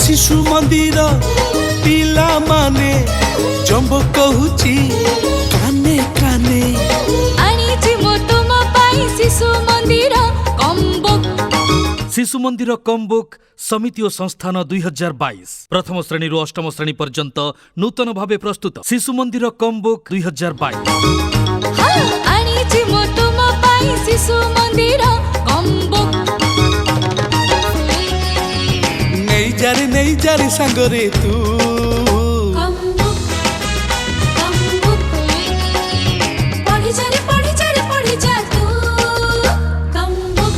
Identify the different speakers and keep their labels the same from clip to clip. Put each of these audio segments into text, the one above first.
Speaker 1: शिशु मंदिर पिला माने जंब कहूची काने काने
Speaker 2: आनिछि मो तुम पाई शिशु मंदिर कमबुक।
Speaker 3: शिशु मंदिर कमबुक समिति और संस्थान 2022 प्रथम श्रेणी रु अष्टम श्रेणी पर्यंत नूतन भावे प्रस्तुत शिशु मंदिर कमबुक 2022।
Speaker 2: आनिछि मो तुम पाई शिशु मंदिर कमबुक।
Speaker 1: नहीं जारे सांगरे तू
Speaker 2: कमबुक कमबुक पढ़ी जा रे पढ़ी जा रे पढ़ी जा तू कमबुक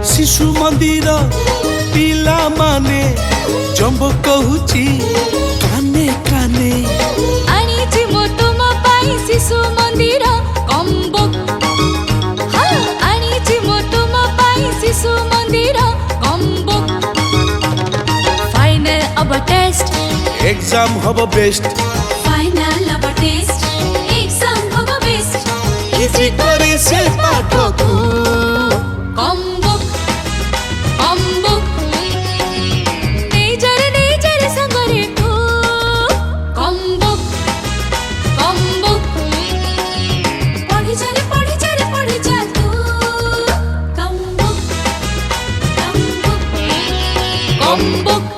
Speaker 1: शिशु मंदिर पिला माने जंब कहूची काने काने
Speaker 2: आनिछि मो तुम पाई शिशु मंदिर कमबुक। आनिछि मो तुम पाई शिशु मंदिर कमबुक। फाइनल अब टेस्ट
Speaker 1: एग्जाम हब बेस्ट
Speaker 2: फाइनल अब टेस्ट एग्जाम अब बेस्ट
Speaker 1: इसी करे से पाठकू
Speaker 2: कमबुक कमबुक नहीं जरे संगरे तू कमबुक कमबुक पढ़ी जा रे पढ़ी जा तू कमबुक कमबुक कमबुक।